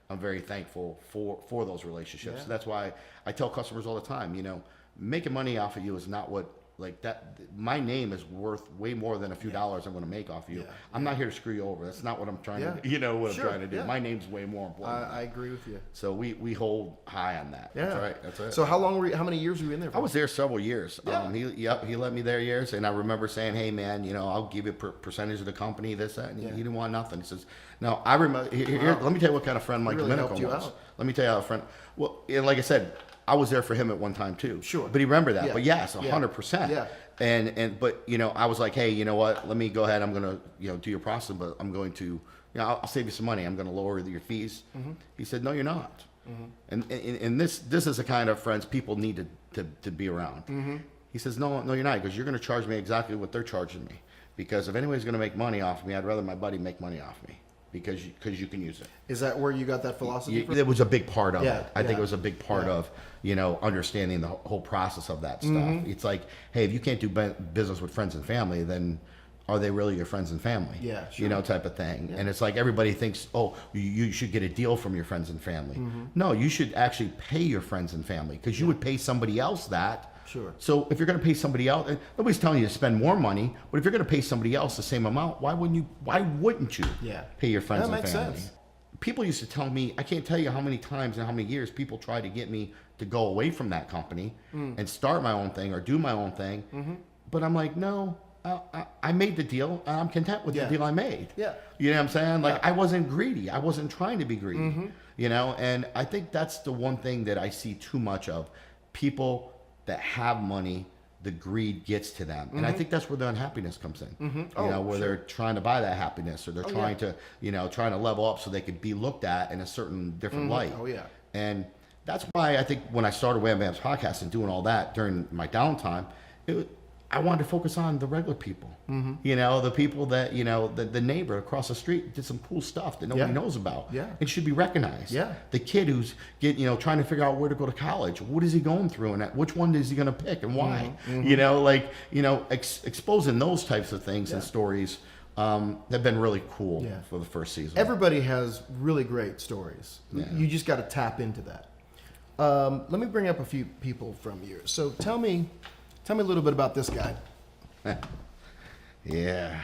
I'm very thankful for those relationships. Yeah. So that's why I tell customers all the time, you know, making money off of you is not what, like that, my name is worth way more than a few dollars I'm going to make off you. I'm not here to screw you over. That's not what I'm trying to do. You know what I'm trying to do. My name's way more important. I agree with you. So we hold high on that. Yeah. That's right. That's it. So how many years were you in there for? I was there several years. Yeah. He let me there years, and I remember saying, hey man, you know, I'll give you a percentage of the company, this, that, and he didn't want nothing. He says, no, I remember, here, let me tell you what kind of friend Mike Domenico was. Let me tell you how a friend, well, like I said, I was there for him at one time too. Sure. But he remembered that. But yes, 100%. Yeah. But you know, I was like, hey, you know what? Let me go ahead. I'm gonna, you know, do your process, but I'm going to, you know, I'll save you some money. I'm gonna lower your fees. He said, no, you're not. And this is the kind of friends people need to be around. He says, no, you're not, because you're gonna charge me exactly what they're charging me. Because if anybody's gonna make money off of me, I'd rather my buddy make money off me. Because you can use it. Is that where you got that philosophy? It was a big part of it. I think it was a big part of, you know, understanding the whole process of that stuff. It's like, hey, if you can't do business with friends and family, then are they really your friends and family? Yeah, sure. You know, type of thing. Yeah. And it's like everybody thinks, oh, you should get a deal from your friends and family. No, you should actually pay your friends and family, because you would pay somebody else that. Sure. So if you're going to pay somebody else, and nobody's telling you to spend more money, but if you're going to pay somebody else the same amount, why wouldn't you pay your friends and family? That makes sense. People used to tell me, I can't tell you how many times and how many years people tried to get me to go away from that company and start my own thing or do my own thing. But I'm like, no, I made the deal, and I'm content with the deal I made. Yeah. You know what I'm saying? Like, I wasn't greedy. I wasn't trying to be greedy. You know, and I think that's the one thing that I see too much of. People that have money, the greed gets to them. And I think that's where the unhappiness comes in. You know, where they're trying to buy that happiness, or they're trying to, you know, trying to level up so they could be looked at in a certain different light. Oh, yeah. And that's why I think when I started Wam Bam's podcast and doing all that during my downtime, I wanted to focus on the regular people. You know, the people that, you know, the neighbor across the street did some cool stuff that nobody knows about. Yeah. And should be recognized. Yeah. The kid who's trying to figure out where to go to college. What is he going through, and which one is he going to pick, and why? You know, like, you know, exposing those types of things and stories have been really cool for the first season. Everybody has really great stories. Yeah. You just got to tap into that. Let me bring up a few people from yours. So tell me a little bit about this guy. Yeah.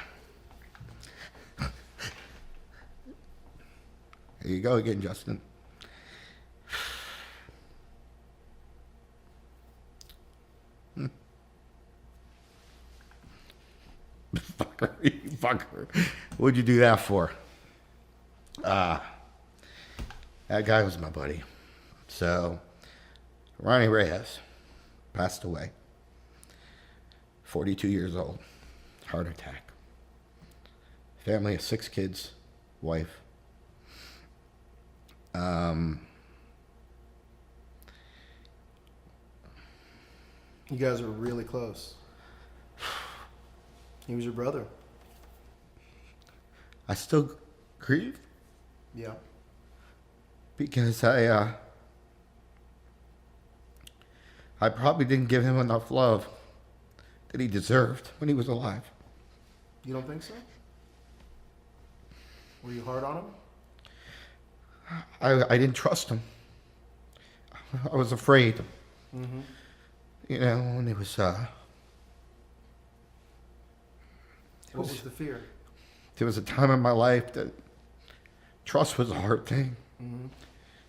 Here you go again, Justin. Fucker. What'd you do that for? That guy was my buddy. So, Ronnie Reyes passed away. 42 years old, heart attack. Family of 6 kids, wife. You guys are really close. He was your brother. I still grieve. Yeah. Because I probably didn't give him enough love that he deserved when he was alive. You don't think so? Were you hard on him? I didn't trust him. I was afraid. Mm-hmm. You know, and it was. What was the fear? There was a time in my life that trust was a hard thing. Mm-hmm.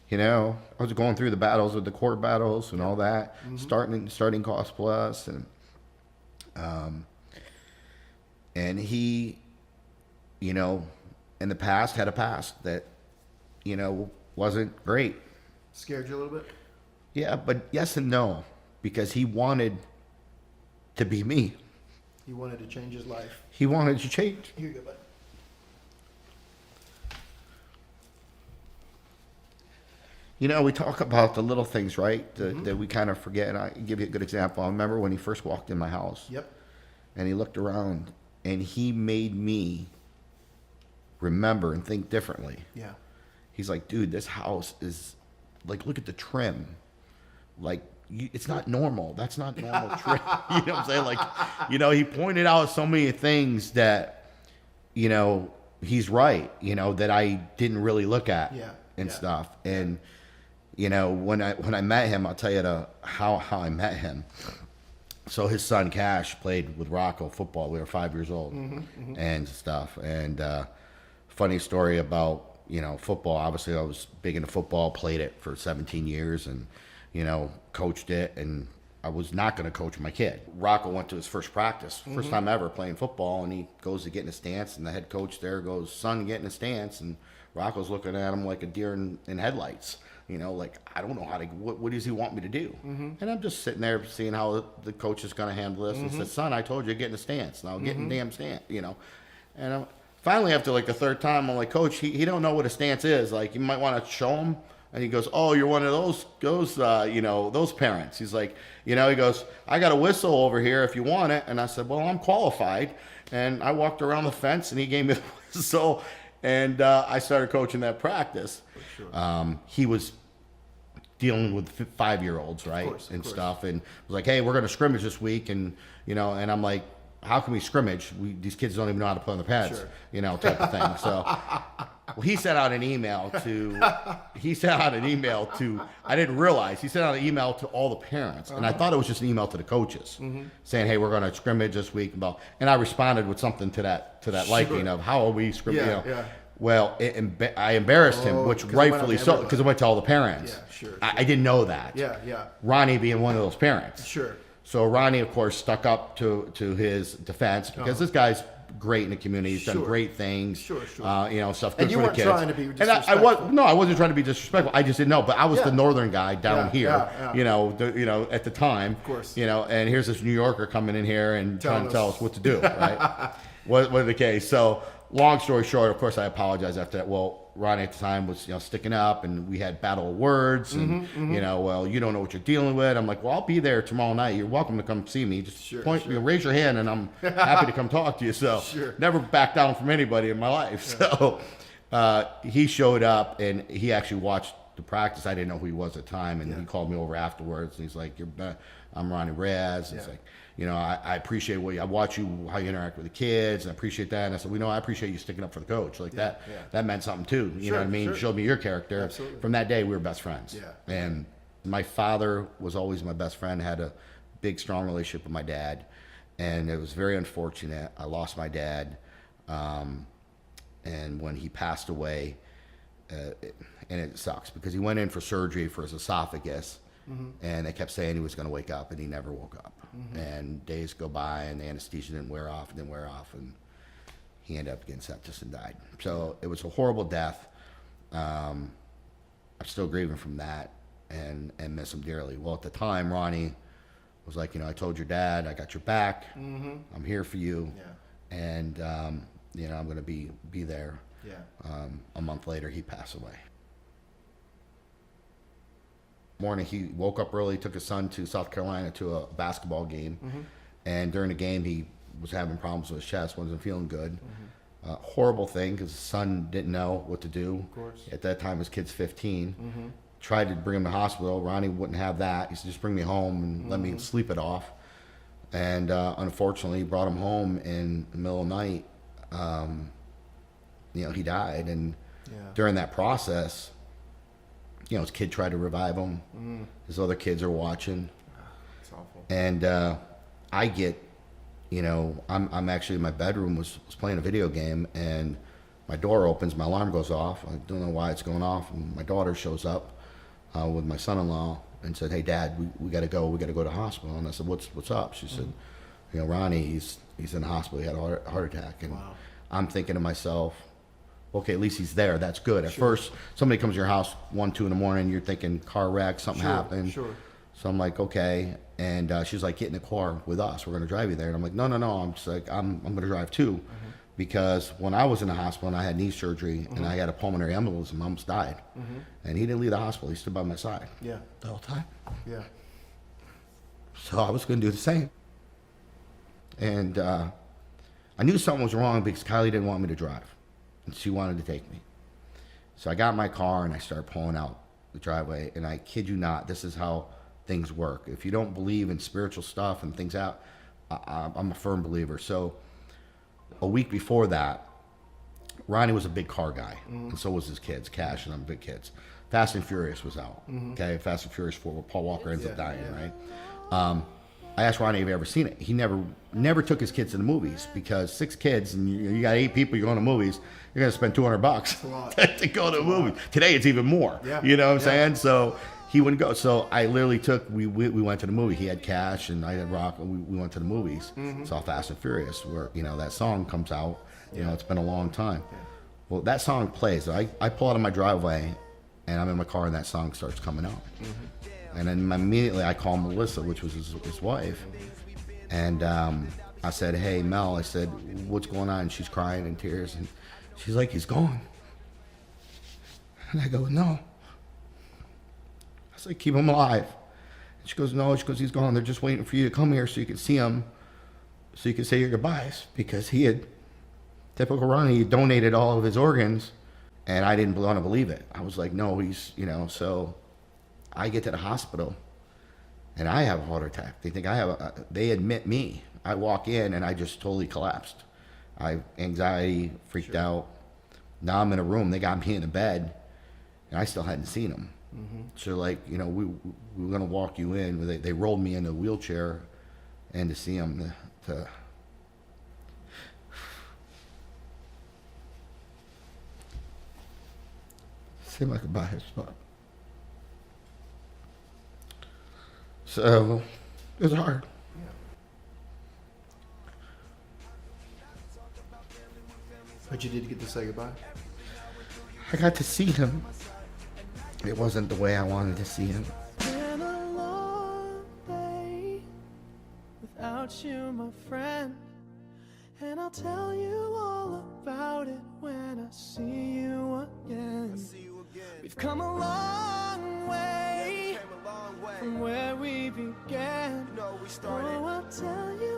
You know, I was going through the battles with the court battles and all that, Mm-hmm. starting Cost Plus, and he, you know, in the past had a past that, you know, wasn't great. Scared you a little bit? Yeah, but yes and no, because he wanted to be me. He wanted to change his life. He wanted to change. Here you go, bud. You know, we talk about the little things, right? That we kind of forget. And I give you a good example. I remember when he first walked in my house. Yep. And he looked around, and he made me remember and think differently. Yeah. He's like, dude, this house is like, look at the trim. Like, it's not normal. That's not normal trim. You know what I'm saying? Like, you know, he pointed out so many things that, you know, he's right, you know, that I didn't really look at and stuff. And, you know, when I met him, I'll tell you how I met him. So his son Cash played with Rocco football. We were 5 years old and stuff. And funny story about, you know, football. Obviously, I was big into football, played it for 17 years and, you know, coached it. And I was not going to coach my kid. Rocco went to his first practice, first time ever playing football. And he goes to get in a stance. And the head coach there goes, son, get in a stance. And Rocco's looking at him like a deer in headlights. You know, like, I don't know how to, what does he want me to do? And I'm just sitting there seeing how the coach is going to handle this. And said, son, I told you to get in a stance. Now get in the damn stance, you know. And finally, after like the third time, I'm like, coach, he don't know what a stance is. Like, you might want to show him. And he goes, oh, you're one of those you know, those parents. He's like, you know, he goes, I got a whistle over here if you want it. And I said, well, I'm qualified. And I walked around the fence and he gave me the whistle. And I started coaching that practice. Sure. He was dealing with 5-year-olds, right, of course. Stuff, and was like, "Hey, we're going to scrimmage this week," and you know, and I'm like, "How can we scrimmage? These kids don't even know how to play on the pads, you know, type of thing." So, well, he sent out an email to. I didn't realize he sent out an email to all the parents, and I thought it was just an email to the coaches saying, "Hey, we're going to scrimmage this week," and I responded with something to that liking of how are we scrimmage, you know. Yeah. Well, I embarrassed him, which rightfully so, because it went to all the parents. Yeah, sure. I didn't know that. Yeah. Ronnie being one of those parents. Sure. So Ronnie, of course, stuck up to his defense because this guy's great in the community. He's done great things. Sure. You know, stuff good and you for the weren't kids. trying to be disrespectful. I wasn't trying to be disrespectful. I just didn't know. But I was the northern guy down here. Yeah. You know, at the time. Of course. You know, and here's this New Yorker coming in here and trying to tell us what to do. Right. What the case? So. Long story short, of course, I apologize after that. Well, Ronnie at the time was, you know, sticking up, and we had battle of words, and you know, well, you don't know what you're dealing with. I'm like, well, I'll be there tomorrow night. You're welcome to come see me. Just raise your hand, and I'm happy to come talk to you. So, never back down from anybody in my life. So, he showed up, and he actually watched the practice. I didn't know who he was at the time, and he called me over afterwards, and he's like, I'm Ronnie Reyes. It's like, you know, I appreciate I watch how you interact with the kids, and I appreciate that. And I said, well, I appreciate you sticking up for the coach. Like that meant something too. You know what I mean? Showed me your character. Absolutely. From that day, we were best friends. Yeah. And my father was always my best friend, had a big, strong relationship with my dad. And it was very unfortunate. I lost my dad. And when he passed away, and it sucks because he went in for surgery for his esophagus. And they kept saying he was going to wake up, and he never woke up. And days go by, and the anesthesia didn't wear off, and he ended up getting sepsis and died. So it was a horrible death. I'm still grieving from that and miss him dearly. Well, at the time, Ronnie was like, you know, I told your dad, I got your back. I'm here for you. And, you know, I'm going to be there. A month later, he passed away. Morning, he woke up early, took his son to South Carolina to a basketball game, and during the game he was having problems with his chest, wasn't feeling good. Horrible thing because his son didn't know what to do. Of course. At that time his kid's 15. Tried to bring him to the hospital. Ronnie wouldn't have that. He said, just bring me home and let me sleep it off. And unfortunately, brought him home in the middle of the night. You know, he died, and during that process, his kid tried to revive him. His other kids are watching. It's awful. And I get, I'm actually in my bedroom, was playing a video game, and my door opens, my alarm goes off. I don't know why it's going off. And my daughter shows up with my son-in-law and said, "Hey, Dad, we got to go. We got to go to the hospital." And I said, "What's up?" She said, "Ronnie, he's in the hospital. He had a heart attack." And I'm thinking to myself, okay, at least he's there. That's good. At first, somebody comes to your house 1, 2 in the morning, you're thinking car wreck, something happened. Sure. So I'm like, okay. And she's like, get in the car with us. We're going to drive you there. And I'm like, no. I'm just like, I'm going to drive too. Because when I was in the hospital and I had knee surgery and I had a pulmonary embolism, I almost died. And he didn't leave the hospital. He stood by my side. Yeah. The whole time. Yeah. So I was going to do the same. And I knew something was wrong because Kylie didn't want me to drive. And she wanted to take me. So I got in my car and I started pulling out the driveway. And I kid you not, this is how things work. If you don't believe in spiritual stuff and things out, I'm a firm believer. So a week before that, Ronnie was a big car guy, and so was his kids, Cash and them big kids. Fast and Furious was out. Okay, Fast and Furious 4, where Paul Walker ends up dying, right? I asked Ronnie if he ever seen it. He never took his kids to the movies, because 6 kids and you got 8 people, you're going to movies, you're going to spend $200 to go to the movies. Today it's even more. Yeah. You know what I'm saying? So he wouldn't go. So I literally we went to the movie. He had Cash and I had Rock, and we went to the movies. Saw Fast and Furious, where that song comes out. It's been a long time. Well, that song plays. I pull out of my driveway and I'm in my car and that song starts coming out. And then immediately I call Melissa, which was his wife, and I said, "Hey, Mel," I said, "what's going on?" And she's crying in tears, and she's like, "He's gone." And I go, "No." I said, "Keep him alive." And she goes, "No." She goes, "He's gone. They're just waiting for you to come here so you can see him, so you can say your goodbyes," because he had, typical Ronnie, he donated all of his organs, and I didn't want to believe it. I was like, "No, he's," so I get to the hospital and I have a heart attack. They think they admit me. I walk in and I just totally collapsed. Anxiety, freaked out. Now I'm in a room. They got me in a bed and I still hadn't seen him. So like, we were going to walk you in. They rolled me in a wheelchair and to see him to say my goodbyes. So it was hard. But you did get to say goodbye? I got to see him. It wasn't the way I wanted to see him. Been a long day without you, my friend, and I'll tell you all about it when I see you again. We've come a long way from where we began. Oh, I'll tell you